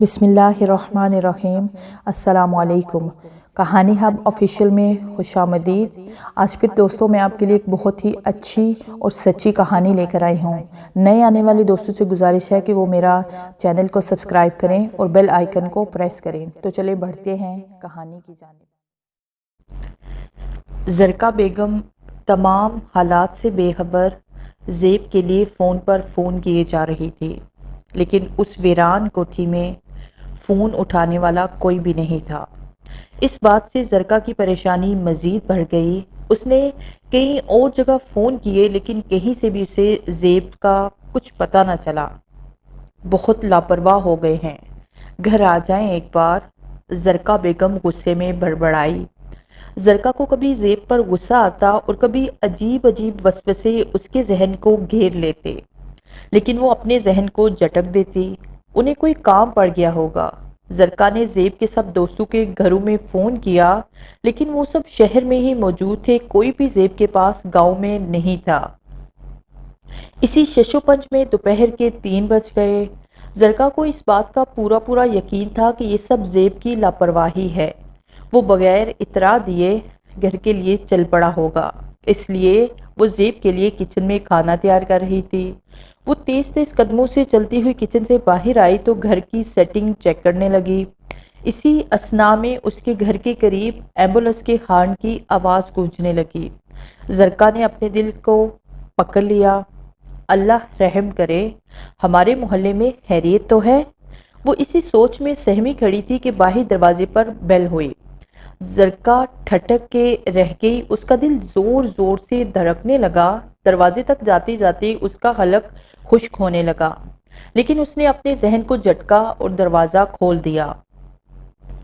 بسم اللہ الرحمن الرحیم۔ السلام علیکم۔ کہانی ہب آفیشیل میں خوش آمدید۔ آج پھر دوستوں میں آپ کے لیے ایک بہت ہی اچھی اور سچی کہانی لے کر آئی ہوں۔ نئے آنے والے دوستوں سے گزارش ہے کہ وہ میرا چینل کو سبسکرائب کریں اور بیل آئیکن کو پریس کریں۔ تو چلیں بڑھتے ہیں کہانی کی جانب۔ زرقا بیگم تمام حالات سے بے خبر زیب کے لیے فون پر فون کیے جا رہی تھی، لیکن اس ویران کوٹھی میں فون اٹھانے والا کوئی بھی نہیں تھا۔ اس بات سے زرقا کی پریشانی مزید بڑھ گئی۔ اس نے کئی اور جگہ فون کیے لیکن کہیں سے بھی اسے زیب کا کچھ پتہ نہ چلا۔ بہت لاپرواہ ہو گئے ہیں، گھر آ جائیں ایک بار، زرقا بیگم غصے میں بڑبڑائی۔ زرقا کو کبھی زیب پر غصہ آتا اور کبھی عجیب عجیب وسوسے اس کے ذہن کو گھیر لیتے، لیکن وہ اپنے ذہن کو جھٹک دیتی۔ انہیں کوئی کام پڑ گیا ہوگا۔ زرقا نے زیب کے سب دوستوں کے گھروں میں فون کیا لیکن وہ سب شہر میں ہی موجود تھے، کوئی بھی زیب کے پاس گاؤں میں نہیں تھا۔ اسی شش و پنج میں دوپہر کے 3 بج گئے۔ زرقا کو اس بات کا پورا یقین تھا کہ یہ سب زیب کی لاپرواہی ہے۔ وہ بغیر اطلاع دیے گھر کے لیے چل پڑا ہوگا، اس لیے وہ زیب کے لیے کچن میں کھانا تیار کر رہی تھی۔ وہ تیز قدموں سے چلتی ہوئی کچن سے باہر آئی تو گھر کی سیٹنگ چیک کرنے لگی۔ اسی اثناء میں اس کے گھر کے قریب ایمبولینس کے ہارن کی آواز گونجنے لگی۔ زرقا نے اپنے دل کو پکڑ لیا، اللہ رحم کرے، ہمارے محلے میں خیریت تو ہے؟ وہ اسی سوچ میں سہمی کھڑی تھی کہ باہر دروازے پر بیل ہوئی۔ زرقا ٹھٹک کے رہ گئی، اس کا دل زور زور سے دھڑکنے لگا۔ دروازے تک جاتے جاتے اس کا حلق خشک ہونے لگا، لیکن اس نے اپنے ذہن کو جھٹکا اور دروازہ کھول دیا۔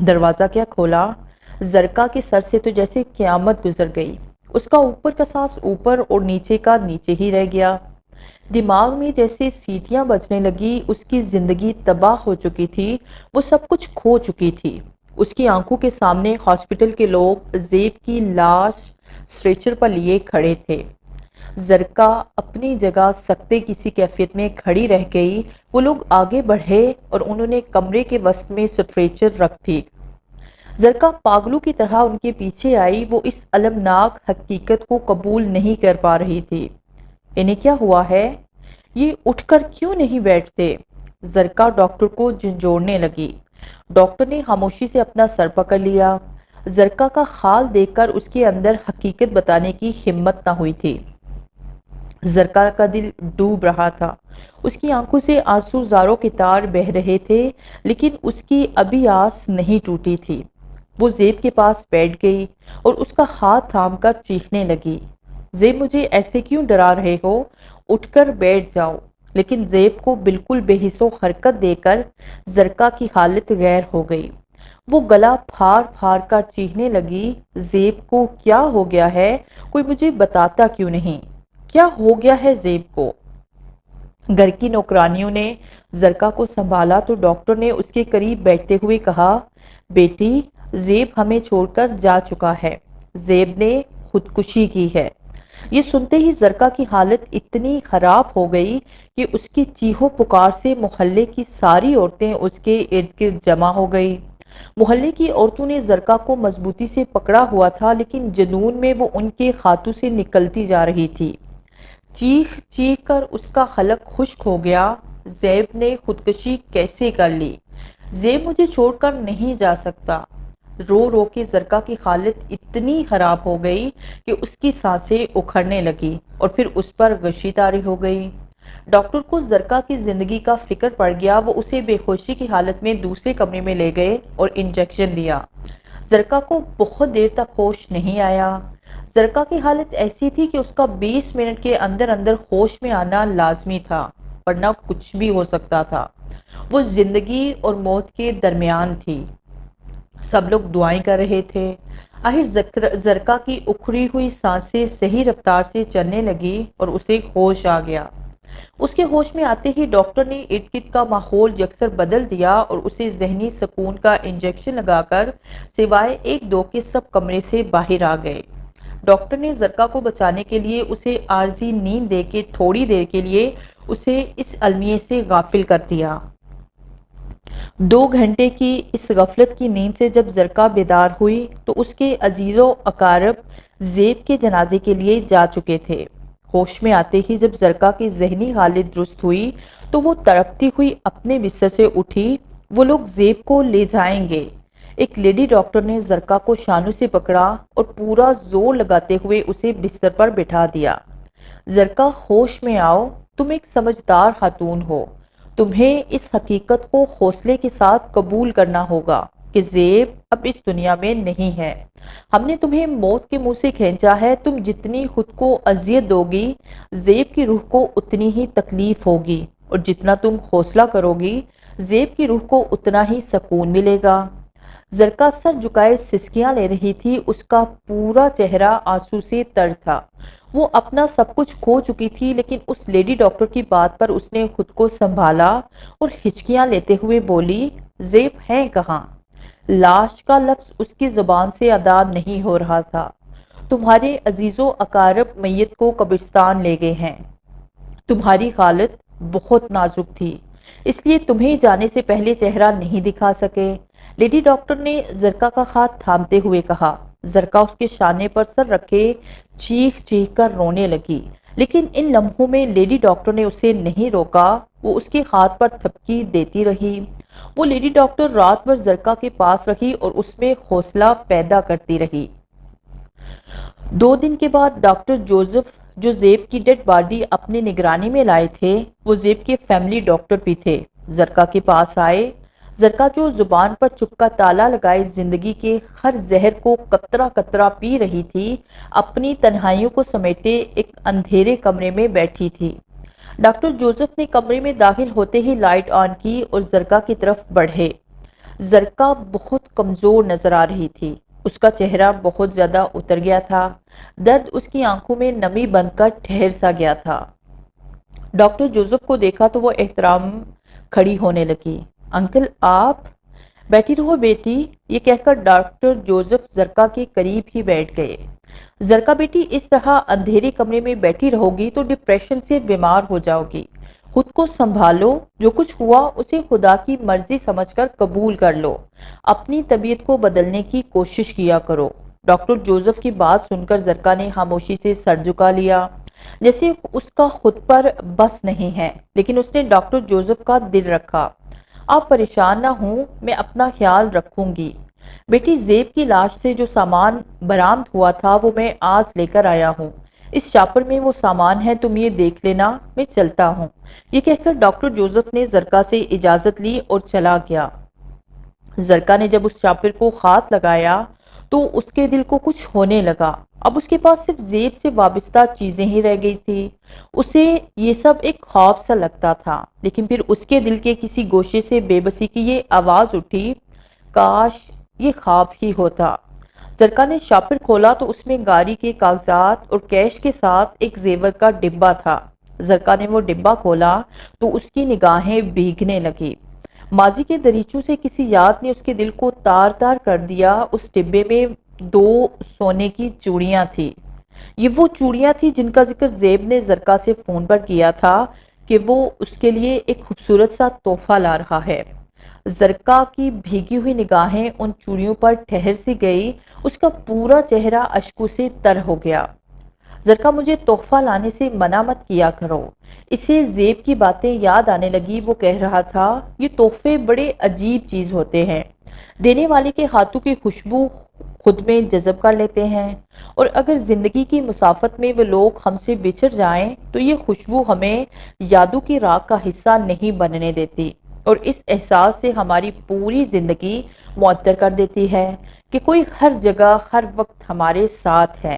دروازہ کیا کھولا، زرقا کے سر سے تو جیسے قیامت گزر گئی۔ اس کا اوپر کا سانس اوپر اور نیچے کا نیچے ہی رہ گیا۔ دماغ میں جیسے سیٹیاں بجنے لگی، اس کی زندگی تباہ ہو چکی تھی، وہ سب کچھ کھو چکی تھی۔ اس کی آنکھوں کے سامنے ہاسپٹل کے لوگ زیب کی لاش اسٹریچر پر لیے کھڑے تھے۔ زرقا اپنی جگہ سکتے کسی کیفیت میں کھڑی رہ گئی۔ وہ لوگ آگے بڑھے اور انہوں نے کمرے کے وسط میں اسٹریچر رکھ دی۔ زرقا پاگلوں کی طرح ان کے پیچھے آئی۔ وہ اس المناک حقیقت کو قبول نہیں کر پا رہی تھی۔ انہیں کیا ہوا ہے؟ یہ اٹھ کر کیوں نہیں بیٹھتے؟ زرقا ڈاکٹر کو جھنجھوڑنے لگی۔ ڈاکٹر نے خاموشی سے اپنا سر پکڑ لیا۔ زرقا کا حال دیکھ کر اس کے اندر حقیقت بتانے کی ہمت نہ ہوئی تھی۔ زرقا کا دل ڈوب رہا تھا، اس کی آنکھوں سے آنسو زاروں کے تار بہہ رہے تھے، لیکن اس کی ابھی آس نہیں ٹوٹی تھی۔ وہ زیب کے پاس بیٹھ گئی اور اس کا ہاتھ تھام کر چیخنے لگی، زیب مجھے ایسے کیوں ڈرا رہے ہو؟ اٹھ کر بیٹھ جاؤ۔ لیکن زیب کو بالکل بے حس و حرکت دے کر زرقا کی حالت غیر ہو گئی۔ وہ گلا پھاڑ پھاڑ کر چیخنے لگی، زیب کو کیا ہو گیا ہے؟ کوئی مجھے بتاتا کیوں نہیں؟ کیا ہو گیا ہے زیب کو؟ گھر کی نوکرانیوں نے زرقا کو سنبھالا تو ڈاکٹر نے اس کے قریب بیٹھتے ہوئے کہا، بیٹی زیب ہمیں چھوڑ کر جا چکا ہے، زیب نے خودکشی کی ہے۔ یہ سنتے ہی زرقا کی حالت اتنی خراب ہو گئی کہ اس کی چیخو پکار سے محلے کی ساری عورتیں اس کے ارد گرد جمع ہو گئی۔ محلے کی عورتوں نے زرقا کو مضبوطی سے پکڑا ہوا تھا، لیکن جنون میں وہ ان کے ہاتھوں سے نکلتی جا رہی تھی۔ چیخ چیخ کر اس کا حلق خشک ہو گیا۔ زیب نے خودکشی کیسے کر لی؟ زیب مجھے چھوڑ کر نہیں جا سکتا۔ رو رو کے زرقا کی حالت اتنی خراب ہو گئی کہ اس کی سانسیں اکھڑنے لگی اور پھر اس پر غشی طاری ہو گئی۔ ڈاکٹر کو زرقا کی زندگی کا فکر پڑ گیا۔ وہ اسے بے ہوشی کی حالت میں دوسرے کمرے میں لے گئے اور انجیکشن دیا۔ زرقا کو بہت دیر تک ہوش نہیں آیا۔ زرقا کی حالت ایسی تھی کہ اس کا 20 منٹ کے اندر اندر ہوش میں آنا لازمی تھا، ورنہ کچھ بھی ہو سکتا تھا۔ وہ زندگی اور موت کے درمیان تھی۔ سب لوگ دعائیں کر رہے تھے۔ آخر زرقا کی اکھڑی ہوئی سانسیں صحیح رفتار سے چلنے لگی اور اسے ہوش آ گیا۔ اس کے ہوش میں آتے ہی ڈاکٹر نے ارد گرد کا ماحول یکسر بدل دیا اور اسے ذہنی سکون کا انجیکشن لگا کر سوائے 1-2 کے سب کمرے سے باہر آ گئے۔ ڈاکٹر نے زرقا کو بچانے کے لیے اسے عارضی نیند دے کے تھوڑی دیر کے لیے اسے اس المیے سے غافل کر دیا۔ 2 گھنٹے کی اس غفلت کی نیند سے جب زرکا بیدار ہوئی تو اس کے عزیز و اقارب زیب کے جنازے کے لیے جا چکے تھے۔ ہوش میں آتے ہی جب زرکا کی ذہنی حالت درست ہوئی تو وہ تڑپتی ہوئی اپنے بستر سے اٹھی۔ وہ لوگ زیب کو لے جائیں گے۔ ایک لیڈی ڈاکٹر نے زرکا کو شانوں سے پکڑا اور پورا زور لگاتے ہوئے اسے بستر پر بٹھا دیا۔ زرکا، ہوش میں آؤ، تم ایک سمجھدار خاتون ہو۔ تمہیں اس حقیقت کو حوصلے کے ساتھ قبول کرنا ہوگا کہ زیب اب اس دنیا میں نہیں ہے۔ ہم نے تمہیں موت کے منہ سے کھینچا ہے۔ تم جتنی خود کو اذیت دو گی، زیب کی روح کو اتنی ہی تکلیف ہوگی، اور جتنا تم حوصلہ کرو گی، زیب کی روح کو اتنا ہی سکون ملے گا۔ زرکا سر جھکائے سسکیاں لے رہی تھی۔ اس کا پورا چہرہ آنسو سے تر تھا۔ وہ اپنا سب کچھ کھو چکی تھی، لیکن اس لیڈی ڈاکٹر کی بات پر اس نے خود کو سنبھالا اور ہچکیاں لیتے ہوئے بولی، زیب ہیں کہاں؟ لاش کا لفظ اس کی زبان سے ادا نہیں ہو رہا تھا۔ تمہارے عزیز و اقارب میت کو قبرستان لے گئے ہیں۔ تمہاری حالت بہت نازک تھی، اس لیے تمہیں جانے سے پہلے چہرہ نہیں دکھا سکے۔ لیڈی ڈاکٹر نے زرکا کا ہاتھ تھامتے ہوئے کہا۔ زرکا اس کے شانے پر سر رکھے چیخ چیخ کر رونے لگی، لیکن ان لمحوں میں لیڈی ڈاکٹر نے اسے نہیں روکا۔ وہ اس کے ہاتھ پر تھپکی دیتی رہی۔ وہ لیڈی ڈاکٹر رات بھر زرکا کے پاس رہی اور اس میں حوصلہ پیدا کرتی رہی۔ 2 دن کے بعد ڈاکٹر جوزف، جو زیب کی ڈیڈ باڈی اپنی نگرانی میں لائے تھے، وہ زیب کے فیملی ڈاکٹر بھی تھے، زرکا کے پاس آئے۔ زرکا، جو زبان پر چپکا تالا لگائے زندگی کے ہر زہر کو قطرہ قطرہ پی رہی تھی، اپنی تنہائیوں کو سمیٹے ایک اندھیرے کمرے میں بیٹھی تھی۔ ڈاکٹر جوزف نے کمرے میں داخل ہوتے ہی لائٹ آن کی اور زرکا کی طرف بڑھے۔ زرکا بہت کمزور نظر آ رہی تھی۔ اس کا چہرہ بہت زیادہ اتر گیا تھا۔ درد اس کی آنکھوں میں نمی بن کر ٹھہر سا گیا تھا۔ ڈاکٹر جوزف کو دیکھا تو وہ احترام کھڑی ہونے لگی۔ انکل آپ؟ بیٹھی رہو بیٹی، یہ کہہ کر ڈاکٹر جوزف زرکا کے قریب ہی بیٹھ گئے۔ زرکا بیٹی، اس طرح اندھیرے کمرے میں بیٹھی رہو گی تو ڈپریشن سے بیمار ہو جاؤ گی۔ خود کو سنبھالو، جو کچھ ہوا اسے خدا کی مرضی سمجھ کر قبول کر لو۔ اپنی طبیعت کو بدلنے کی کوشش کیا کرو۔ ڈاکٹر جوزف کی بات سن کر زرکا نے خاموشی سے سر جھکا لیا، جیسے اس کا خود پر بس نہیں ہے، لیکن اس نے ڈاکٹر جوزف کا دل رکھا۔ آپ پریشان نہ ہوں، میں اپنا خیال رکھوں گی۔ بیٹی، زیب کی لاش سے جو سامان برآمد ہوا تھا وہ میں آج لے کر آیا ہوں۔ اس شاپر میں وہ سامان ہے، تم یہ دیکھ لینا، میں چلتا ہوں۔ یہ کہہ کر ڈاکٹر جوزف نے زرکا سے اجازت لی اور چلا گیا۔ زرکا نے جب اس شاپر کو ہاتھ لگایا تو اس کے دل کو کچھ ہونے لگا۔ اب اس کے پاس صرف زیب سے وابستہ چیزیں ہی رہ گئی تھی۔ اسے یہ سب ایک خواب سا لگتا تھا، لیکن پھر اس کے دل کے کسی گوشے سے بے بسی کی یہ آواز اٹھی، کاش یہ خواب ہی ہوتا۔ زرکا نے شاپر کھولا تو اس میں گاڑی کے کاغذات اور کیش کے ساتھ ایک زیور کا ڈبہ تھا۔ زرکا نے وہ ڈبہ کھولا تو اس کی نگاہیں بھیگنے لگی۔ ماضی کے دریچوں سے کسی یاد نے اس کے دل کو تار تار کر دیا۔ اس ڈبے میں 2 سونے کی چوڑیاں تھی۔ یہ وہ چوڑیاں تھی جن کا ذکر زیب نے زرکا سے فون پر کیا تھا کہ وہ اس کے لیے ایک خوبصورت سا تحفہ لا رہا ہے۔ زرکا کی بھیگی ہوئی نگاہیں ان چوڑیوں پر ٹھہر سی گئی۔ اس کا پورا چہرہ اشکوں سے تر ہو گیا۔ زرکا، مجھے تحفہ لانے سے منع مت کیا کرو۔ اسے زیب کی باتیں یاد آنے لگی۔ وہ کہہ رہا تھا، یہ تحفے بڑے عجیب چیز ہوتے ہیں، دینے والے کے ہاتھوں کی خوشبو خود میں جذب کر لیتے ہیں، اور اگر زندگی کی مسافت میں وہ لوگ ہم سے بچھڑ جائیں تو یہ خوشبو ہمیں یادوں کی راک کا حصہ نہیں بننے دیتی، اور اس احساس سے ہماری پوری زندگی معطر کر دیتی ہے کہ کوئی ہر جگہ ہر وقت ہمارے ساتھ ہے۔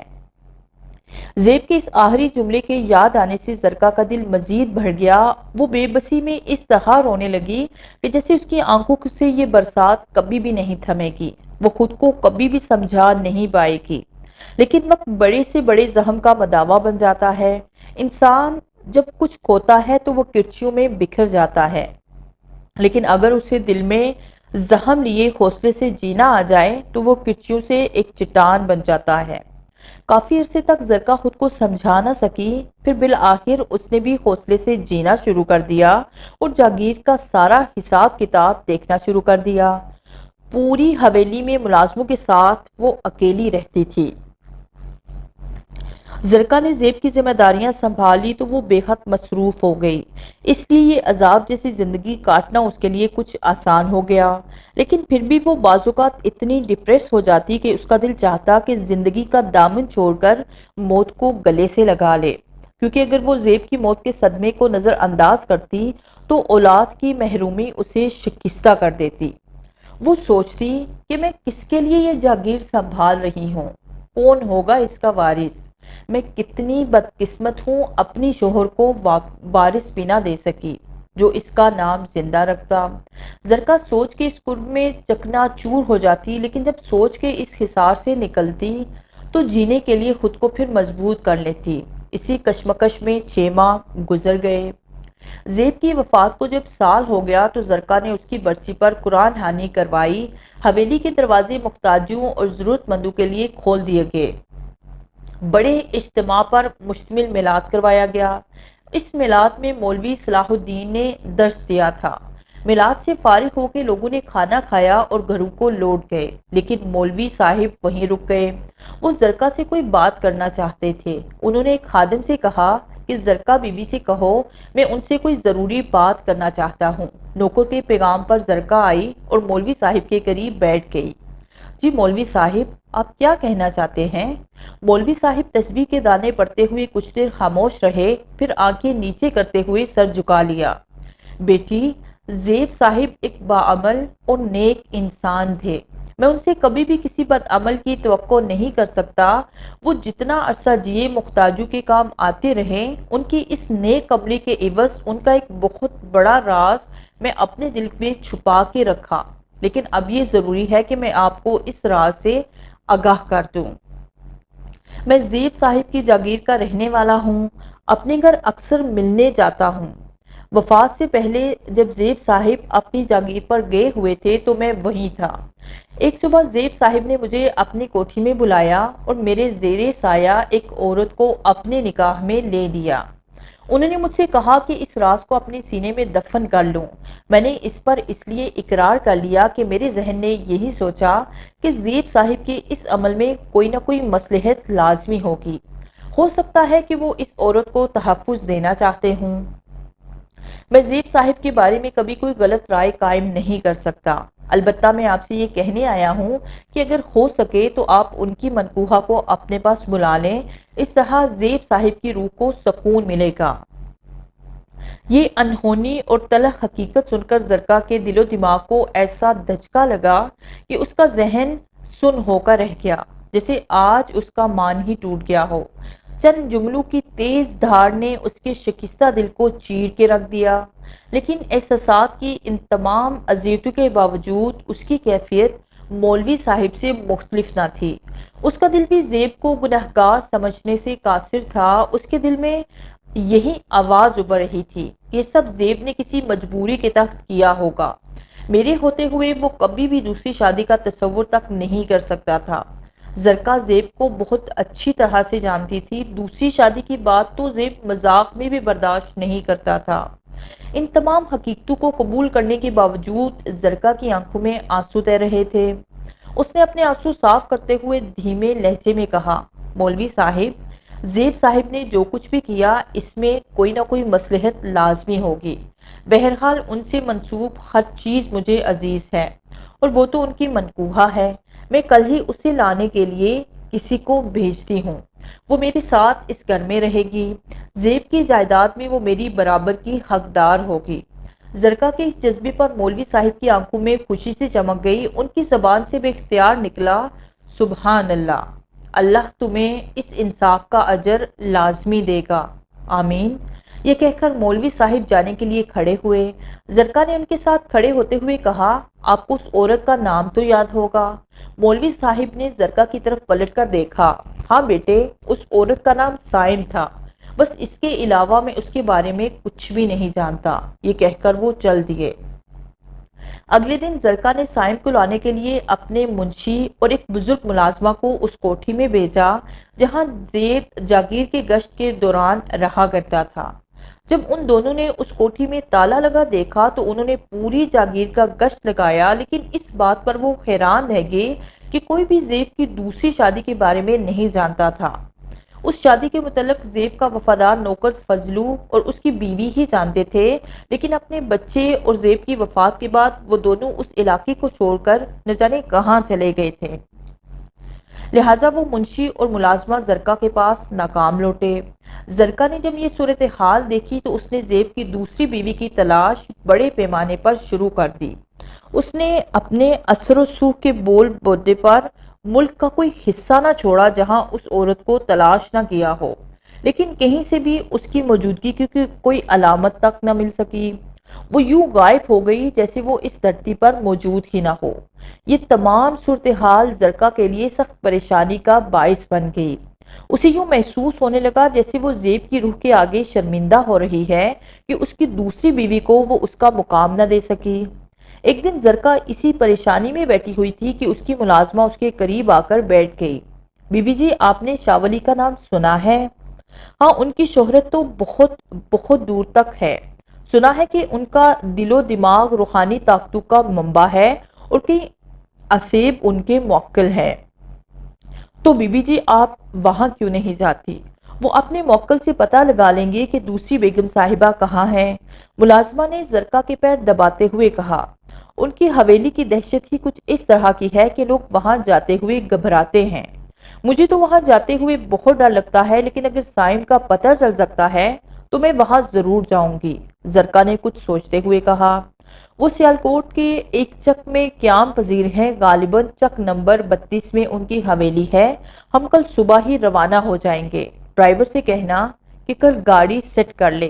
زیب کے اس آخری جملے کے یاد آنے سے زرکا کا دل مزید بڑھ گیا۔ وہ بے بسی میں اس طرح رونے لگی کہ جیسے اس کی آنکھوں سے یہ برسات کبھی بھی نہیں تھمے گی، وہ خود کو کبھی بھی سمجھا نہیں پائے گی۔ لیکن وقت بڑے سے بڑے زخم کا مداوا بن جاتا ہے۔ انسان جب کچھ کھوتا ہے تو وہ کرچیوں میں بکھر جاتا ہے، لیکن اگر اسے دل میں زخم لیے حوصلے سے جینا آ جائے تو وہ کرچیوں سے ایک چٹان بن جاتا ہے۔ کافی عرصے تک زرکا خود کو سمجھا نہ سکی، پھر بالآخر اس نے بھی حوصلے سے جینا شروع کر دیا اور جاگیر کا سارا حساب کتاب دیکھنا شروع کر دیا۔ پوری حویلی میں ملازموں کے ساتھ وہ اکیلی رہتی تھی۔ زرکا نے زیب کی ذمہ داریاں سنبھالی تو وہ بے حد مصروف ہو گئی، اس لیے یہ عذاب جیسی زندگی کاٹنا اس کے لیے کچھ آسان ہو گیا۔ لیکن پھر بھی وہ بعض اوقات اتنی ڈپریس ہو جاتی کہ اس کا دل چاہتا کہ زندگی کا دامن چھوڑ کر موت کو گلے سے لگا لے، کیونکہ اگر وہ زیب کی موت کے صدمے کو نظر انداز کرتی تو اولاد کی محرومی اسے شکستہ کر دیتی۔ وہ سوچتی کہ میں کس کے لیے یہ جاگیر سنبھال رہی ہوں، کون ہوگا اس کا وارث؟ میں کتنی بدقسمت ہوں اپنی شوہر کو وارث بھی نہ دے سکی جو اس کا نام زندہ رکھتا۔ زرکا سوچ کے اس کرب میں چکنا چور ہو جاتی، لیکن جب سوچ کے اس حصار سے نکلتی تو جینے کے لیے خود کو پھر مضبوط کر لیتی۔ اسی کشمکش میں 6 ماہ گزر گئے۔ زیب کی وفات کو جب سال ہو گیا تو زرکا نے اس کی برسی پر قرآن خوانی کروائی۔ حویلی کے دروازے محتاجوں اور ضرورت مندوں کے لیے کھول دیے گئے۔ بڑے اجتماع پر مشتمل میلاد کروایا گیا۔ اس میلاد میں مولوی صلاح الدین نے درس دیا تھا۔ میلاد سے فارغ ہو کے لوگوں نے کھانا کھایا اور گھروں کو لوٹ گئے، لیکن مولوی صاحب وہیں رک گئے۔ وہ زرکا سے کوئی بات کرنا چاہتے تھے۔ انہوں نے ایک خادم سے کہا کہ زرکا بی بی سے کہو میں ان سے کوئی ضروری بات کرنا چاہتا ہوں۔ نوکر کے پیغام پر زرکا آئی اور مولوی صاحب کے قریب بیٹھ گئی۔ جی مولوی صاحب، آپ کیا کہنا چاہتے ہیں؟ مولوی صاحب تسبیح کے دانے پڑھتے ہوئے کچھ دیر خاموش رہے، پھر آنکھیں نیچے کرتے ہوئے سر جھکا لیا۔ بیٹی، زیب صاحب ایک باعمل اور نیک انسان تھے۔ میں ان سے کبھی بھی کسی بد عمل کی توقع نہیں کر سکتا۔ وہ جتنا عرصہ جیے محتاجوں کے کام آتے رہے۔ ان کی اس نیک عملی کے عوض ان کا ایک بہت بڑا راز میں اپنے دل میں چھپا کے رکھا، لیکن اب یہ ضروری ہے کہ میں آپ کو اس راز سے آگاہ کر دوں۔ میں زیب صاحب کی جاگیر کا رہنے والا ہوں، اپنے گھر اکثر ملنے جاتا ہوں۔ وفات سے پہلے جب زیب صاحب اپنی جاگیر پر گئے ہوئے تھے تو میں وہیں تھا۔ ایک صبح زیب صاحب نے مجھے اپنی کوٹھی میں بلایا اور میرے زیر سایہ ایک عورت کو اپنے نکاح میں لے دیا۔ انہوں نے مجھ سے کہا کہ اس راز کو اپنے سینے میں دفن کر لوں۔ میں نے اس پر اس لیے اقرار کر لیا کہ میرے ذہن نے یہی سوچا کہ زیب صاحب کے اس عمل میں کوئی نہ کوئی مصلحت لازمی ہوگی۔ ہو سکتا ہے کہ وہ اس عورت کو تحفظ دینا چاہتے ہوں۔ میں زیب صاحب کے بارے میں کبھی کوئی غلط رائے قائم نہیں کر سکتا، البتہ میں آپ سے یہ کہنے آیا ہوں کہ اگر ہو سکے تو آپ ان کی منقوہہ کو اپنے پاس بلا لیں، اس طرح زیب صاحب کی روح کو سکون ملے گا۔ یہ انہونی اور تلخ حقیقت سن کر زرکا کے دل و دماغ کو ایسا دھچکا لگا کہ اس کا ذہن سن ہو کر رہ گیا، جیسے آج اس کا مان ہی ٹوٹ گیا ہو۔ چند جملوں کی تیز دھاڑ نے اس کے شکستہ دل کو چیر کے رکھ دیا، لیکن احساسات کی ان تمام اذیتوں کے باوجود اس کی کیفیت مولوی صاحب سے مختلف نہ تھی۔ اس کا دل بھی زیب کو گنہگار سمجھنے سے قاصر تھا۔ اس کے دل میں یہی آواز ابھر رہی تھی کہ یہ سب زیب نے کسی مجبوری کے تحت کیا ہوگا۔ میرے ہوتے ہوئے وہ کبھی بھی دوسری شادی کا تصور تک نہیں کر سکتا تھا۔ زرکا زیب کو بہت اچھی طرح سے جانتی تھی۔ دوسری شادی کی بات تو زیب مذاق میں بھی برداشت نہیں کرتا تھا۔ ان تمام حقیقتوں کو قبول کرنے کے باوجود زرکا کی آنکھوں میں آنسو تیر رہے تھے۔ اس نے اپنے آنسو صاف کرتے ہوئے دھیمے لہجے میں کہا، مولوی صاحب، زیب صاحب نے جو کچھ بھی کیا اس میں کوئی نہ کوئی مصلحت لازمی ہوگی۔ بہرحال ان سے منسوب ہر چیز مجھے عزیز ہے اور وہ تو ان کی منقوہہ ہے۔ میں کل ہی اسے لانے کے لیے کسی کو بھیجتی ہوں۔ وہ میرے ساتھ اس گھر میں رہے گی۔ زیب کی جائیداد میں وہ میری برابر کی حقدار ہوگی۔ زرکا کے اس جذبے پر مولوی صاحب کی آنکھوں میں خوشی سے چمک گئی۔ ان کی زبان سے بے اختیار نکلا، سبحان اللہ، اللہ تمہیں اس انصاف کا اجر لازمی دے گا، آمین۔ یہ کہہ کر مولوی صاحب جانے کے لیے کھڑے ہوئے۔ زرکا نے ان کے ساتھ کھڑے ہوتے ہوئے کہا، آپ کو اس عورت کا نام تو یاد ہوگا؟ مولوی صاحب نے زرکا کی طرف پلٹ کر دیکھا۔ ہاں بیٹے، اس عورت کا نام سائم تھا، بس اس کے علاوہ میں اس کے بارے میں کچھ بھی نہیں جانتا۔ یہ کہہ کر وہ چل دیے۔ اگلے دن زرکا نے سائم کو لانے کے لیے اپنے منشی اور ایک بزرگ ملازمہ کو اس کوٹھی میں بھیجا جہاں زیب جاگیر کے گشت کے دوران رہا کرتا تھا۔ جب ان دونوں نے اس کوٹھی میں تالا لگا دیکھا تو انہوں نے پوری جاگیر کا گشت لگایا، لیکن اس بات پر وہ حیران رہ گئے کہ کوئی بھی زیب کی دوسری شادی کے بارے میں نہیں جانتا تھا۔ اس شادی کے متعلق زیب کا وفادار نوکر فضلو اور اس کی بیوی ہی جانتے تھے، لیکن اپنے بچے اور زیب کی وفات کے بعد وہ دونوں اس علاقے کو چھوڑ کر نہ جانے کہاں چلے گئے تھے۔ لہٰذا وہ منشی اور ملازمہ زرکا کے پاس ناکام لوٹے۔ زرکا نے جب یہ صورتحال دیکھی تو اس نے زیب کی دوسری بیوی کی تلاش بڑے پیمانے پر شروع کر دی۔ اس نے اپنے اثر و سوگ کے بول بودے پر ملک کا کوئی حصہ نہ چھوڑا جہاں اس عورت کو تلاش نہ کیا ہو، لیکن کہیں سے بھی اس کی موجودگی کی کوئی علامت تک نہ مل سکی۔ وہ یوں غائب ہو گئی جیسے وہ اس دھرتی پر موجود ہی نہ ہو۔ یہ تمام صورتحال زرکا کے لیے سخت پریشانی کا باعث بن گئی۔ اسے یوں محسوس ہونے لگا جیسے وہ زیب کی روح کے آگے شرمندہ ہو رہی ہے کہ اس کی دوسری بیوی کو وہ اس کا مقام نہ دے سکی۔ ایک دن زرکا اسی پریشانی میں بیٹھی ہوئی تھی کہ اس کی ملازمہ اس کے قریب آ کر بیٹھ گئی۔ بی بی جی، آپ نے شاہ ولی کا نام سنا ہے؟ ہاں، ان کی شہرت تو بہت بہت دور تک ہے۔ سنا ہے کہ ان کا دل و دماغ روحانی طاقتوں کا منبع ہے اور کئی اسیب ان کے موکل ہیں۔ تو بی بی جی، آپ وہاں کیوں نہیں جاتی؟ وہ اپنے موکل سے پتہ لگا لیں گے کہ دوسری بیگم صاحبہ کہاں ہیں۔ ملازمہ نے زرکا کے پیر دباتے ہوئے کہا۔ ان کی حویلی کی دہشت ہی کچھ اس طرح کی ہے کہ لوگ وہاں جاتے ہوئے گھبراتے ہیں۔ مجھے تو وہاں جاتے ہوئے بہت ڈر لگتا ہے، لیکن اگر سائم کا پتہ چل سکتا ہے تو میں وہاں ضرور جاؤں گی، زرکا نے کچھ سوچتے ہوئے کہا۔ وہ سیالکوٹ کے ایک چک میں قیام پذیر ہیں، غالباً چک نمبر 32 میں ان کی حویلی ہے۔ ہم کل صبح ہی روانہ ہو جائیں گے۔ ڈرائیور سے کہنا کہ کل گاڑی سیٹ کر لے۔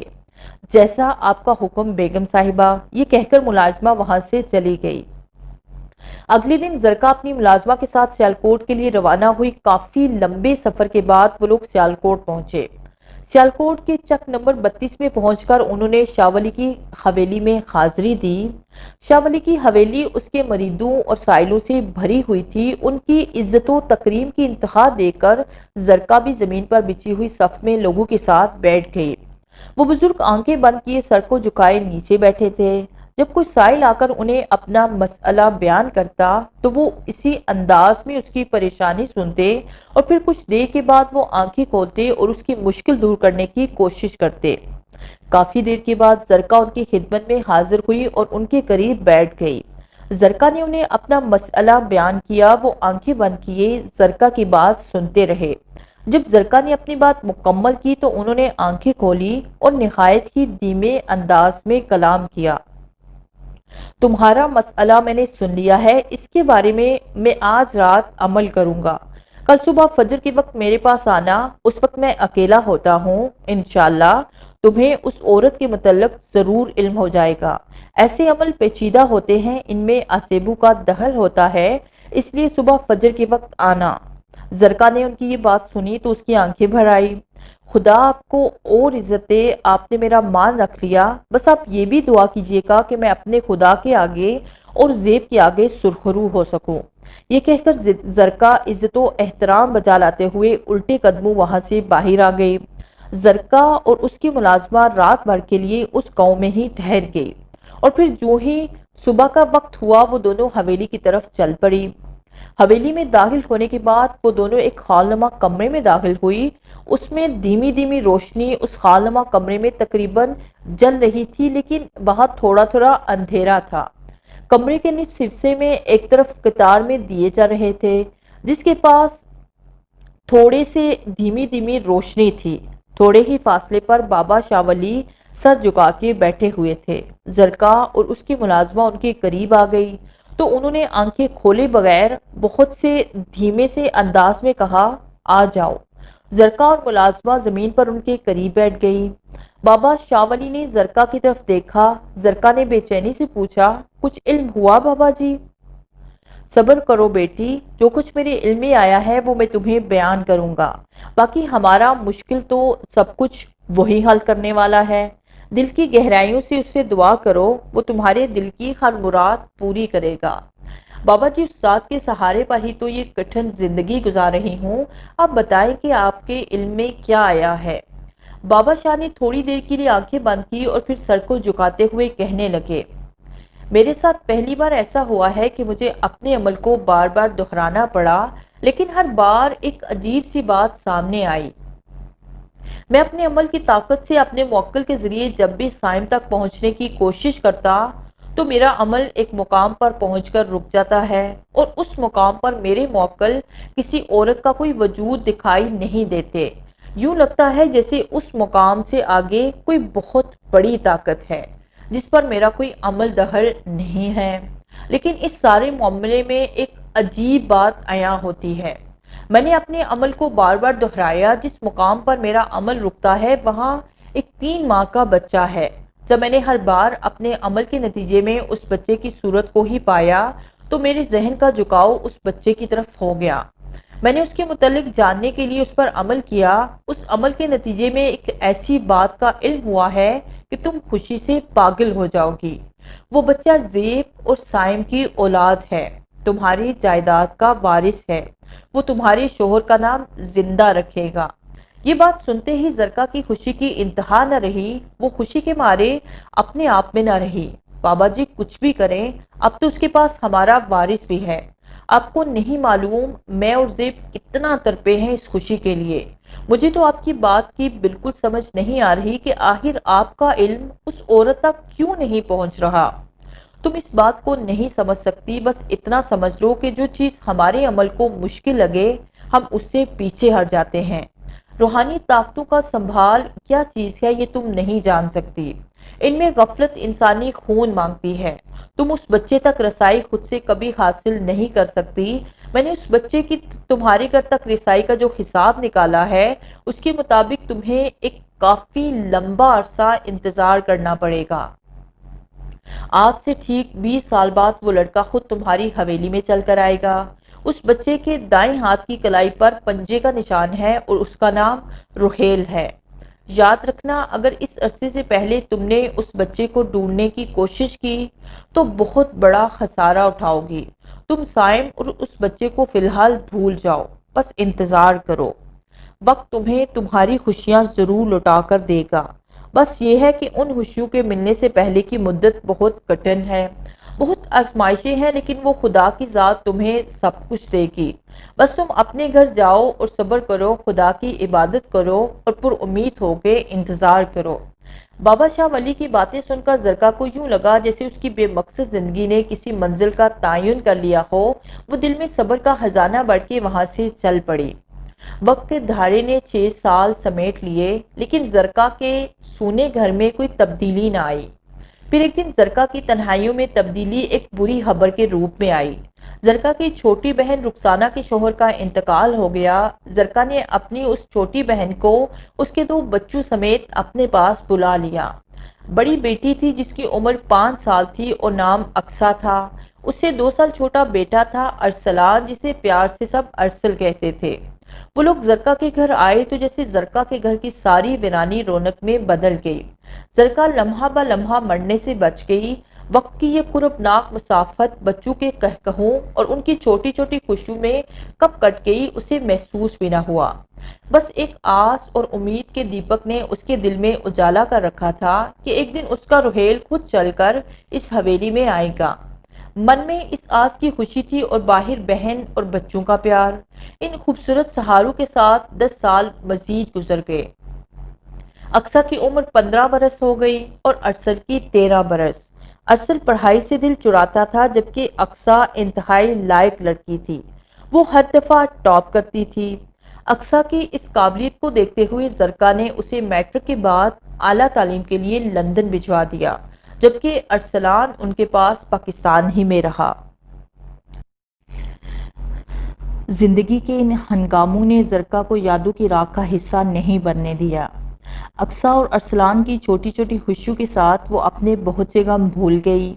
جیسا آپ کا حکم بیگم صاحبہ، یہ کہہ کر ملازمہ وہاں سے چلی گئی۔ اگلے دن زرکا اپنی ملازمہ کے ساتھ سیالکوٹ کے لیے روانہ ہوئی۔ کافی لمبے سفر کے بعد وہ لوگ سیالکوٹ پہنچے۔ سیالکوٹ کے چک نمبر 32 میں پہنچ کر انہوں نے شاہ ولی کی حویلی میں حاضری دی۔ شاہ ولی کی حویلی اس کے مریدوں اور سائلوں سے بھری ہوئی تھی۔ ان کی عزت و تکریم کی انتہا دیکھ کر زرکا بھی زمین پر بچھی ہوئی صف میں لوگوں کے ساتھ بیٹھ گئی۔ وہ بزرگ آنکھیں بند کیے سر کو جھکائے نیچے بیٹھے تھے۔ جب کوئی سائل آ کر انہیں اپنا مسئلہ بیان کرتا تو وہ اسی انداز میں اس کی پریشانی سنتے اور پھر کچھ دیر کے بعد وہ آنکھیں کھولتے اور اس کی مشکل دور کرنے کی کوشش کرتے۔ کافی دیر کے بعد زرکا ان کی خدمت میں حاضر ہوئی اور ان کے قریب بیٹھ گئی۔ زرکا نے انہیں اپنا مسئلہ بیان کیا۔ وہ آنکھیں بند کیے زرکا کی بات سنتے رہے۔ جب زرکا نے اپنی بات مکمل کی تو انہوں نے آنکھیں کھولی اور نہایت ہی دھیمے انداز میں کلام کیا۔ تمہارا مسئلہ میں نے سن لیا ہے، اس کے بارے میں آج رات عمل کروں گا۔ کل صبح فجر کے وقت میرے پاس آنا، اس وقت میں اکیلا ہوتا ہوں۔ انشاءاللہ تمہیں اس عورت کے متعلق ضرور علم ہو جائے گا۔ ایسے عمل پیچیدہ ہوتے ہیں، ان میں اسیبوں کا دخل ہوتا ہے، اس لیے صبح فجر کے وقت آنا۔ زرکا نے ان کی یہ بات سنی تو اس کی آنکھیں بھر آئی۔ خدا آپ کو اور عزت دے، آپ نے میرا مان رکھ لیا۔ بس آپ یہ بھی دعا کیجئے گا کہ میں اپنے خدا کے آگے اور زیب کے آگے سرخرو ہو سکوں۔ یہ کہہ کر زرکا عزت و احترام بجا لاتے ہوئے الٹے قدموں وہاں سے باہر آ گئی۔ زرکا اور اس کی ملازمہ رات بھر کے لیے اس گاؤں میں ہی ٹھہر گئی اور پھر جو ہی صبح کا وقت ہوا وہ دونوں حویلی کی طرف چل پڑی۔ حویلی میں داخل ہونے کے بعد وہ دونوں ایک خال نما کمرے میں داخل ہوئی۔ اس میں دھیمی دھیمی روشنی اس خال نما کمرے میں تقریباً جل رہی تھی، لیکن وہاں تھوڑا تھوڑا اندھیرا تھا۔ کمرے کے نصف حصے میں ایک طرف قطار میں دیے جا رہے تھے، جس کے پاس تھوڑے سے دھیمی دھیمی روشنی تھی۔ تھوڑے ہی فاصلے پر بابا شاہ ولی سر جھکا کے بیٹھے ہوئے تھے۔ زرکا اور اس کی ملازمہ ان کے قریب آ گئی تو انہوں نے آنکھیں کھولے بغیر بہت سے دھیمے سے انداز میں کہا، آ جاؤ۔ زرکا اور ملازمہ زمین پر ان کے قریب بیٹھ گئی۔ بابا شاہ ولی نے زرکا کی طرف دیکھا۔ زرکا نے بے چینی سے پوچھا، کچھ علم ہوا بابا جی؟ صبر کرو بیٹی، جو کچھ میرے علم میں آیا ہے وہ میں تمہیں بیان کروں گا، باقی ہمارا مشکل تو سب کچھ وہی حل کرنے والا ہے۔ دل کی گہرائیوں سے اس سے دعا کرو، وہ تمہارے دل کی ہر مراد پوری کرے گا۔ بابا جی، استاد کے سہارے پر ہی تو یہ کٹھن زندگی گزار رہی ہوں، آپ بتائیں کہ آپ کے علم میں کیا آیا ہے؟ بابا شاہ نے تھوڑی دیر کے لیے آنکھیں بند کی اور پھر سر کو جھکاتے ہوئے کہنے لگے، میرے ساتھ پہلی بار ایسا ہوا ہے کہ مجھے اپنے عمل کو بار بار دہرانا پڑا، لیکن ہر بار ایک عجیب سی بات سامنے آئی۔ میں اپنے عمل کی طاقت سے اپنے موکل کے ذریعے جب بھی سائم تک پہنچنے کی کوشش کرتا تو میرا عمل ایک مقام پر پہنچ کر رک جاتا ہے، اور اس مقام پر میرے موکل کسی عورت کا کوئی وجود دکھائی نہیں دیتے۔ یوں لگتا ہے جیسے اس مقام سے آگے کوئی بہت بڑی طاقت ہے جس پر میرا کوئی عمل دخل نہیں ہے۔ لیکن اس سارے معاملے میں ایک عجیب بات عیاں ہوتی ہے۔ میں نے اپنے عمل کو بار بار دہرایا، جس مقام پر میرا عمل رکتا ہے وہاں ایک 3 ماہ کا بچہ ہے۔ جب میں نے ہر بار اپنے عمل کے نتیجے میں اس بچے کی صورت کو ہی پایا تو میرے ذہن کا جھکاؤ اس بچے کی طرف ہو گیا۔ میں نے اس کے متعلق جاننے کے لیے اس پر عمل کیا۔ اس عمل کے نتیجے میں ایک ایسی بات کا علم ہوا ہے کہ تم خوشی سے پاگل ہو جاؤ گی۔ وہ بچہ زیب اور سائم کی اولاد ہے، تمہاری جائیداد کا وارث ہے، وہ تمہارے شوہر کا نام زندہ رکھے گا۔ یہ بات سنتے ہی زرکا کی خوشی کی انتہا نہ رہی، وہ خوشی کے مارے اپنے آپ میں نہ رہی۔ بابا جی کچھ بھی کریں، اب تو اس کے پاس ہمارا وارث بھی ہے۔ آپ کو نہیں معلوم میں اور زیب کتنا تڑپے ہیں اس خوشی کے لیے۔ مجھے تو آپ کی بات کی بالکل سمجھ نہیں آ رہی کہ آخر آپ کا علم اس عورت تک کیوں نہیں پہنچ رہا۔ تم اس بات کو نہیں سمجھ سکتی، بس اتنا سمجھ لو کہ جو چیز ہمارے عمل کو مشکل لگے ہم اس سے پیچھے ہٹ جاتے ہیں۔ روحانی طاقتوں کا سنبھال کیا چیز ہے یہ تم نہیں جان سکتی۔ ان میں غفلت انسانی خون مانگتی ہے۔ تم اس بچے تک رسائی خود سے کبھی حاصل نہیں کر سکتی۔ میں نے اس بچے کی تمہارے گھر تک رسائی کا جو حساب نکالا ہے اس کے مطابق تمہیں ایک کافی لمبا عرصہ انتظار کرنا پڑے گا۔ آج سے ٹھیک 20 سال بعد وہ لڑکا خود تمہاری حویلی میں چل کر آئے گا۔ اس بچے کے دائیں ہاتھ کی کلائی پر پنجے کا نشان ہے اور اس کا نام روحیل ہے۔ یاد رکھنا، اگر اس عرصے سے پہلے تم نے اس بچے کو ڈھونڈنے کی کوشش کی تو بہت بڑا خسارہ اٹھاؤ گی۔ تم سائم اور اس بچے کو فی الحال بھول جاؤ، بس انتظار کرو۔ وقت تمہیں تمہاری خوشیاں ضرور لوٹا کر دے گا۔ بس یہ ہے کہ ان خوشیوں کے ملنے سے پہلے کی مدت بہت کٹھن ہے، بہت آزمائشیں ہیں، لیکن وہ خدا کی ذات تمہیں سب کچھ دے گی۔ بس تم اپنے گھر جاؤ اور صبر کرو، خدا کی عبادت کرو اور پر امید ہو کے انتظار کرو۔ بابا شاہ ولی کی باتیں سن کر زرکا کو یوں لگا جیسے اس کی بے مقصد زندگی نے کسی منزل کا تعین کر لیا ہو۔ وہ دل میں صبر کا خزانہ بڑھ کے وہاں سے چل پڑی۔ وقت کے دھارے نے 6 سال سمیٹ لیے، لیکن زرکا کے سونے گھر میں کوئی تبدیلی نہ آئی۔ پھر ایک دن زرکا کی تنہائیوں میں تبدیلی ایک بری خبر کے روپ میں آئی۔ زرکا کی چھوٹی بہن رخسانہ کے شوہر کا انتقال ہو گیا۔ زرکا نے اپنی اس چھوٹی بہن کو اس کے 2 بچوں سمیت اپنے پاس بلا لیا۔ بڑی بیٹی تھی جس کی عمر 5 سال تھی اور نام اقصیٰ تھا۔ اس سے 2 سال چھوٹا بیٹا تھا ارسلان، جسے پیار سے سب ارسل کہتے تھے۔ وہ لوگ زرکا کے گھر آئے تو جیسے زرکا کے گھر کی ساری ویرانی رونق میں بدل گئی۔ زرکا لمحہ بہ لمحہ مرنے سے بچ گئی۔ وقت کی یہ قربناک مسافت بچوں کے کہکہوں اور ان کی چھوٹی چھوٹی خوشیوں میں کب کٹ گئی اسے محسوس بھی نہ ہوا۔ بس ایک آس اور امید کے دیپک نے اس کے دل میں اجالا کر رکھا تھا کہ ایک دن اس کا روحیل خود چل کر اس حویلی میں آئے گا۔ من میں اس آس کی خوشی تھی اور باہر بہن اور بچوں کا پیار۔ ان خوبصورت سہاروں کے ساتھ 10 سال مزید گزر گئے۔ اقصیٰ کی عمر 15 برس ہو گئی اور ارسل کی 13 برس۔ ارسل پڑھائی سے دل چراتا تھا جبکہ اقصیٰ انتہائی لائق لڑکی تھی، وہ ہر دفعہ ٹاپ کرتی تھی۔ اقصیٰ کی اس قابلیت کو دیکھتے ہوئے زرکا نے اسے میٹرک کے بعد اعلیٰ تعلیم کے لیے لندن بھجوا دیا، جبکہ ارسلان ان کے پاس پاکستان ہی میں رہا۔ زندگی کے ان ہنگاموں نے زرکا کو یادوں کی راکھ کا حصہ نہیں بننے دیا۔ اقصیٰ اور ارسلان کی چھوٹی چھوٹی خوشیوں کے ساتھ وہ اپنے بہت سے غم بھول گئی۔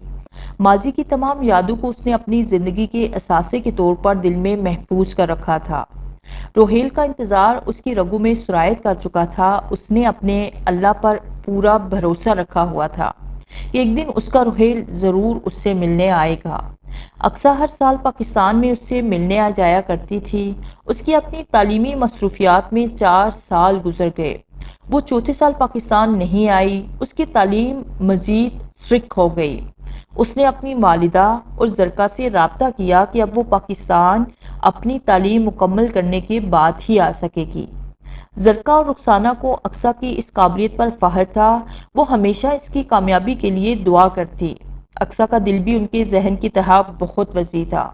ماضی کی تمام یادوں کو اس نے اپنی زندگی کے اثاثے کے طور پر دل میں محفوظ کر رکھا تھا۔ روہیل کا انتظار اس کی رگوں میں سرایت کر چکا تھا۔ اس نے اپنے اللہ پر پورا بھروسہ رکھا ہوا تھا کہ ایک دن اس کا روہیل ضرور اس سے ملنے آئے گا۔ اقصیٰ ہر سال پاکستان میں اس سے ملنے آ جایا کرتی تھی۔ اس کی اپنی تعلیمی مصروفیات میں 4 سال گزر گئے۔ وہ چوتھے سال پاکستان نہیں آئی۔ اس کی تعلیم مزید سرک ہو گئی۔ اس نے اپنی والدہ اور زرکا سے رابطہ کیا کہ اب وہ پاکستان اپنی تعلیم مکمل کرنے کے بعد ہی آ سکے گی۔ زرکا اور رخسانہ کو اقصیٰ کی اس قابلیت پر فخر تھا۔ وہ ہمیشہ اس کی کامیابی کے لیے دعا کرتی۔ اقصیٰ کا دل بھی ان کے ذہن کی طرح بہت وسیع تھا۔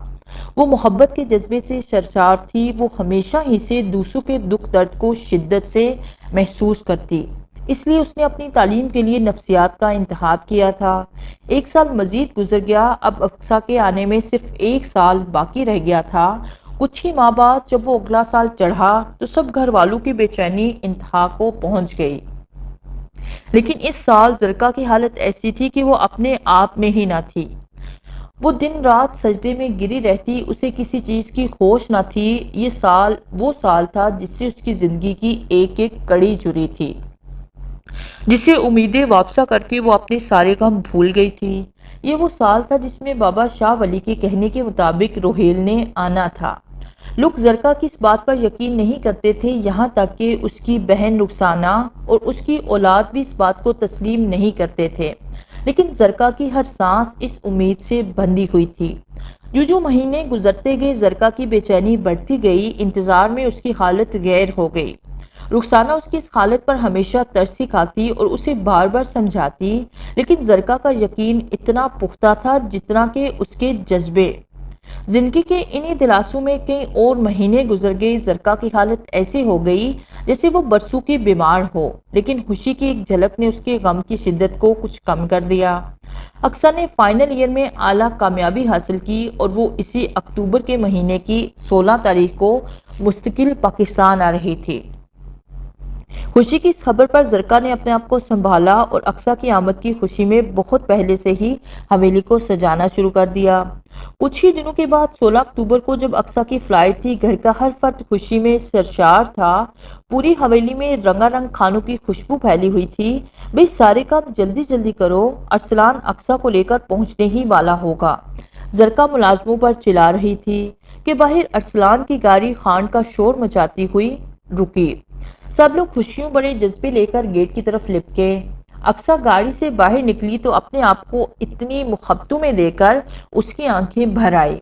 وہ محبت کے جذبے سے سرشار تھی۔ وہ ہمیشہ ہی سے دوسروں کے دکھ درد کو شدت سے محسوس کرتی۔ اس لیے اس نے اپنی تعلیم کے لیے نفسیات کا انتخاب کیا تھا۔ 1 سال مزید گزر گیا۔ اب اقصیٰ کے آنے میں صرف 1 سال باقی رہ گیا تھا۔ کچھ ہی ماہ بعد جب وہ اگلا سال چڑھا تو سب گھر والوں کی بے چینی انتہا کو پہنچ گئی۔ لیکن اس سال زرکا کی حالت ایسی تھی کہ وہ اپنے آپ میں ہی نہ تھی۔ وہ دن رات سجدے میں گری رہتی۔ اسے کسی چیز کی ہوش نہ تھی۔ یہ سال وہ سال تھا جس سے اس کی زندگی کی ایک ایک کڑی جڑی تھی، جسے امیدیں وابستہ کر کے وہ اپنے سارے غم بھول گئی تھی۔ یہ وہ سال تھا جس میں بابا شاہ ولی کے کہنے کے مطابق روہیل نے آنا تھا۔ لوگ زرکا کی اس بات پر یقین نہیں کرتے تھے، یہاں تک کہ اس کی بہن رخسانہ اور اس کی اولاد بھی اس بات کو تسلیم نہیں کرتے تھے۔ لیکن زرکا کی ہر سانس اس امید سے بندھی ہوئی تھی۔ جو مہینے گزرتے گئے زرکا کی بے چینی بڑھتی گئی۔ انتظار میں اس کی حالت غیر ہو گئی۔ رخسانہ اس کی اس حالت پر ہمیشہ ترس کھاتی اور اسے بار بار سمجھاتی، لیکن زرکا کا یقین اتنا پختہ تھا جتنا کہ اس کے جذبے۔ زندگی کے انہی دلاسوں میں کئی اور مہینے گزر گئے۔ زرکا کی حالت ایسی ہو گئی جیسے وہ برسوں کی بیمار ہو، لیکن خوشی کی ایک جھلک نے اس کے غم کی شدت کو کچھ کم کر دیا۔ اقصیٰ نے فائنل ایئر میں اعلیٰ کامیابی حاصل کی اور وہ اسی اکتوبر کے مہینے کی 16 تاریخ کو مستقل پاکستان آ رہی تھی۔ خوشی کی اس خبر پر زرکا نے اپنے آپ کو سنبھالا اور اقصیٰ کی آمد کی خوشی میں بہت پہلے سے ہی حویلی کو سجانا شروع کر دیا۔ کچھ ہی دنوں کے بعد 16 اکتوبر کو جب اقصیٰ کی فلائٹ تھی، گھر کا ہر فرد خوشی میں سرشار تھا۔ پوری حویلی میں رنگا رنگ کھانوں کی خوشبو پھیلی ہوئی تھی۔ بھئی سارے کام جلدی جلدی کرو، ارسلان اقصیٰ کو لے کر پہنچنے ہی والا ہوگا۔ زرکا ملازموں پر چلا رہی تھی کہ باہر ارسلان کی گاڑی خان کا شور مچاتی ہوئی رکی۔ سب لوگ خوشیوں بڑے جذبے لے کر گیٹ کی طرف لپکے۔ اقصیٰ گاڑی سے باہر نکلی تو اپنے آپ کو اتنی محبتوں میں دے کر اس کی آنکھیں بھر آئی۔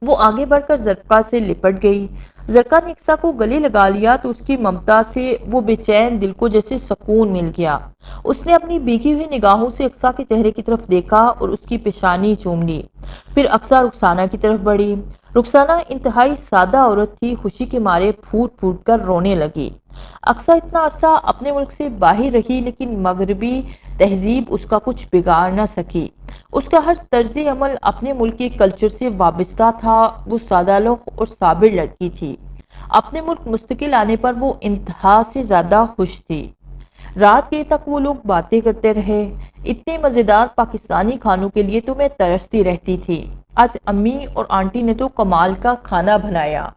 وہ آگے بڑھ کر زرکا سے لپٹ گئی۔ زرکا نے اقصیٰ کو گلے لگا لیا تو اس کی ممتا سے وہ بے چین دل کو جیسے سکون مل گیا۔ اس نے اپنی بھیگی ہوئی نگاہوں سے اقصیٰ کے چہرے کی طرف دیکھا اور اس کی پیشانی چوم لی۔ پھر اقصیٰ رخسانہ کی طرف بڑھی۔ رخسانہ انتہائی سادہ عورت تھی، خوشی کے مارے پھوٹ پھوٹ کر رونے لگی۔ اقصیٰ اتنا عرصہ اپنے ملک سے باہر رہی، لیکن مغربی تہذیب اس کا کچھ بگاڑ نہ سکی۔ اس کا ہر طرز عمل اپنے ملک کے کلچر سے وابستہ تھا۔ وہ سادہ لوح اور صابر لڑکی تھی۔ اپنے ملک مستقل آنے پر وہ انتہا سے زیادہ خوش تھی۔ رات گئے تک وہ لوگ باتیں کرتے رہے۔ اتنے مزیدار پاکستانی کھانوں کے لیے تو میں ترستی رہتی تھی۔ آج امی اور آنٹی نے تو کمال کا کھانا بنایا۔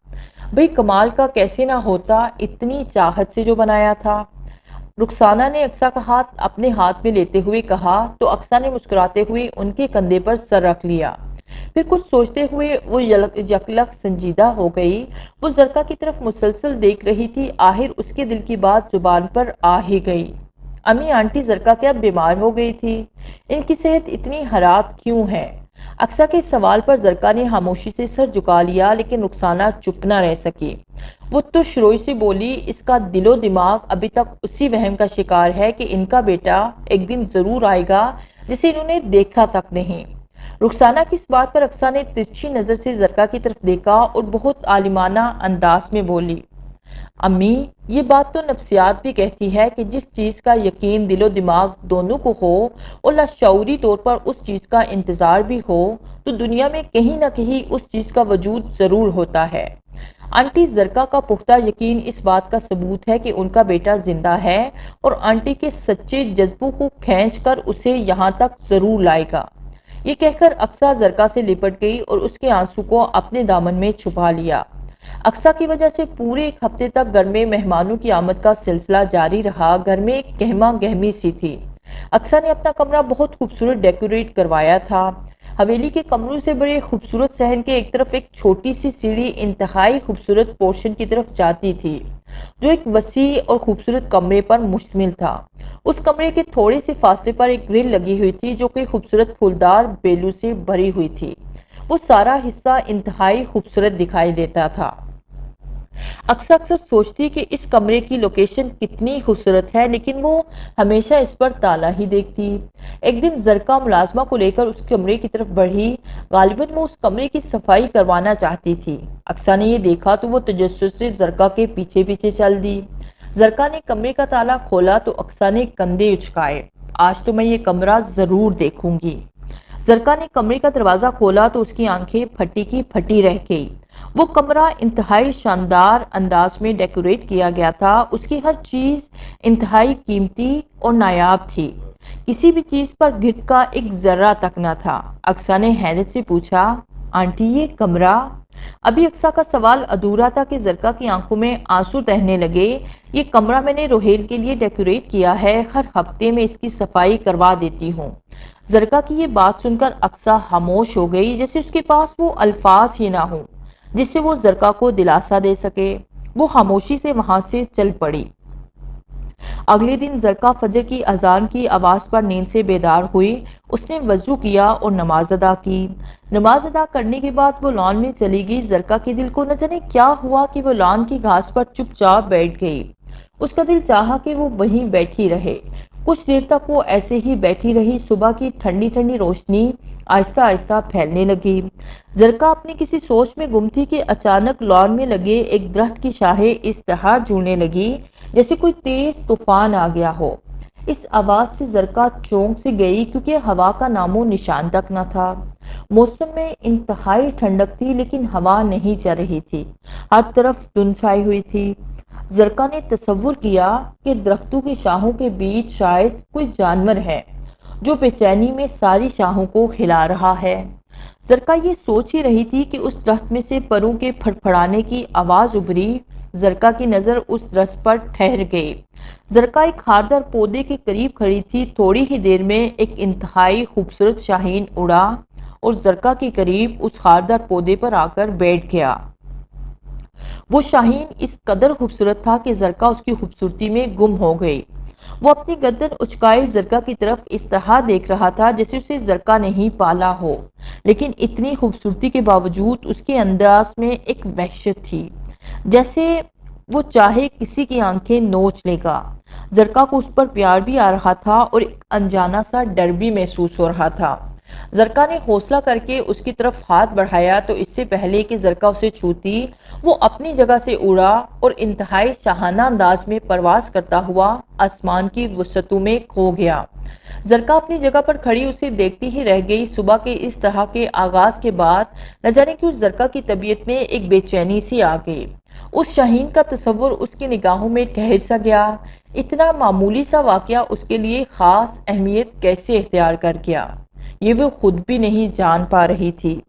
بھئی کمال کا کیسے نہ ہوتا، اتنی چاہت سے جو بنایا تھا۔ رخسانہ نے اقصیٰ کا ہاتھ اپنے ہاتھ میں لیتے ہوئے کہا تو اقصیٰ نے مسکراتے ہوئے ان کے کندھے پر سر رکھ لیا۔ پھر کچھ سوچتے ہوئے وہ یکلک سنجیدہ ہو گئی۔ وہ زرکا کی طرف مسلسل دیکھ رہی تھی۔ آخر اس کے دل کی بات زبان پر آ ہی گئی۔ امی آنٹی زرکا کیا بیمار ہو گئی تھی؟ ان کی صحت اتنی خراب کیوں ہے؟ اقصیٰ کے سوال پر زرکا نے خاموشی سے سر جھکا لیا، لیکن رخسانہ چپ نہ رہ سکی۔ وہ ترش روئی سے بولی، اس کا دل و دماغ ابھی تک اسی وہم کا شکار ہے کہ ان کا بیٹا ایک دن ضرور آئے گا جسے انہوں نے دیکھا تک نہیں۔ رخسانہ کی اس بات پر اقصیٰ نے ترچھی نظر سے زرکا کی طرف دیکھا اور بہت عالمانہ انداز میں بولی، امی یہ بات تو نفسیات بھی کہتی ہے کہ جس چیز کا یقین دل و دماغ دونوں کو ہو اور لاشعوری طور پر اس چیز کا انتظار بھی ہو تو دنیا میں کہیں نہ کہیں اس چیز کا وجود ضرور ہوتا ہے۔ آنٹی زرکا کا پختہ یقین اس بات کا ثبوت ہے کہ ان کا بیٹا زندہ ہے اور آنٹی کے سچے جذبوں کو کھینچ کر اسے یہاں تک ضرور لائے گا۔ یہ کہہ کر اقصیٰ زرکا سے لپٹ گئی اور اس کے آنسو کو اپنے دامن میں چھپا لیا۔ اقصیٰ کی وجہ سے پورے ایک ہفتے تک گھر میں مہمانوں کی آمد کا سلسلہ جاری رہا۔ گھر میں ایک گہما گہمی سی تھی۔ اقصیٰ نے اپنا کمرہ بہت خوبصورت ڈیکوریٹ کروایا تھا۔ حویلی کے کمروں سے بڑے خوبصورت صحن کے ایک طرف ایک چھوٹی سی سیڑھی انتہائی خوبصورت پورشن کی طرف جاتی تھی، جو ایک وسیع اور خوبصورت کمرے پر مشتمل تھا۔ اس کمرے کے تھوڑے سے فاصلے پر ایک گرل لگی ہوئی تھی جو کہ خوبصورت پھولدار بیلوں سے بھری ہوئی تھی۔ وہ سارا حصہ انتہائی خوبصورت دکھائی دیتا تھا۔ اکثر سوچتی کہ اس کمرے کی لوکیشن کتنی خوبصورت ہے، لیکن وہ ہمیشہ اس پر تالا ہی دیکھتی۔ ایک دن زرقا ملازمہ کو لے کر اس کمرے کی طرف بڑھی۔ غالباً وہ اس کمرے کی صفائی کروانا چاہتی تھی۔ اکثر نے یہ دیکھا تو وہ تجسس سے زرقا کے پیچھے پیچھے چل دی۔ زرقا نے کمرے کا تالا کھولا تو اکثر نے کندھے اچکائے۔ آج تو میں یہ کمرہ ضرور دیکھوں گی۔ زرقا نے کمرے کا دروازہ کھولا تو اس کی آنکھیں پھٹی کی پھٹی رہ گئی۔ وہ کمرہ انتہائی شاندار انداز میں ڈیکوریٹ کیا گیا تھا۔ اس کی ہر چیز انتہائی قیمتی اور نایاب تھی۔ کسی بھی چیز پر گھٹ کا ایک ذرہ تک نہ تھا۔ اقصیٰ نے حیرت سے پوچھا، آنٹی یہ کمرہ؟ ابھی اقصیٰ کا سوال ادھورا تھا کہ زرقا کی آنکھوں میں آنسو بہنے لگے۔ یہ کمرہ میں نے روہیل کے لیے ڈیکوریٹ کیا ہے، ہر ہفتے میں اس کی صفائی کروا دیتی ہوں۔ زرقا کی یہ بات سن کر اقصیٰ خاموش ہو گئی، جیسے اس کے پاس وہ الفاظ ہی نہ ہوں جس سے وہ زرقا کو دلاسا دے سکے۔ وہ خاموشی سے وہاں سے چل پڑی۔ اگلے دن زرقا فجر کی اذان کی آواز پر نیند سے بیدار ہوئی۔ اس نے وضو کیا اور نماز ادا کی۔ نماز ادا کرنے کے بعد وہ لان میں چلی گئی۔ زرقا کے دل کو نہ جانے کیا ہوا کہ وہ لان کی گھاس پر چپ چاپ بیٹھ گئی۔ اس کا دل چاہا کہ وہ وہیں بیٹھی رہے۔ کچھ دیر تک وہ ایسے ہی بیٹھی رہی۔ صبح کی ٹھنڈی ٹھنڈی روشنی آہستہ آہستہ پھیلنے لگی۔ زرقا اپنی کسی سوچ میں گم تھی کہ اچانک لان میں لگے ایک درخت کی شاخیں اس طرح جھولنے لگی جیسے کوئی تیز طوفان آ گیا ہو۔ اس آواز سے زرقا چونک سے گئی کیونکہ ہوا کا نام و نشان تک نہ تھا۔ موسم میں انتہائی ٹھنڈک تھی لیکن ہوا نہیں چل رہی تھی۔ ہر طرف دھند چھائی ہوئی تھی۔ زرقا نے تصور کیا کہ درختوں کی شاخوں کے بیچ شاید کوئی جانور ہے جو بے چینی میں ساری شاخوں کو ہلا رہا ہے۔ زرقا یہ سوچ ہی رہی تھی کہ اس درخت میں سے پروں کے پھڑ پھڑانے کی آواز ابھری۔ زرقا کی نظر اس درخت پر ٹھہر گئی۔ زرقا ایک خاردار پودے کے قریب کھڑی تھی۔ تھوڑی ہی دیر میں ایک انتہائی خوبصورت شاہین اڑا اور زرقا کے قریب اس خاردار پودے پر آ کر بیٹھ گیا۔ وہ شاہین اس قدر خوبصورت تھا کہ زرقا اس کی خوبصورتی میں گم ہو گئی۔ وہ اپنی گردن اچکائے زرقا کی طرف اس طرح دیکھ رہا تھا جیسے اسے زرقا نہیں پالا ہو، لیکن اتنی خوبصورتی کے باوجود اس کے انداز میں ایک وحشت تھی، جیسے وہ چاہے کسی کی آنکھیں نوچ لے گا۔ زرقا کو اس پر پیار بھی آ رہا تھا اور ایک انجانا سا ڈر بھی محسوس ہو رہا تھا۔ زرقا نے حوصلہ کر کے اس کی طرف ہاتھ بڑھایا تو اس سے پہلے کہ زرقا اسے چھوتی، وہ اپنی جگہ سے اڑا اور انتہائی شاہانہ انداز میں پرواز کرتا ہوا آسمان کی وسعتوں میں کھو گیا۔ زرقا اپنی جگہ پر کھڑی اسے دیکھتی ہی رہ گئی۔ صبح کے اس طرح کے آغاز کے بعد نہ جانے کیوں زرقا کی طبیعت میں ایک بے چینی سی آ گئی۔ اس شاہین کا تصور اس کی نگاہوں میں ٹھہر سا گیا۔ اتنا معمولی سا واقعہ اس کے لیے خاص اہمیت کیسے اختیار کر گیا، یہ وہ خود بھی نہیں جان پا رہی تھی۔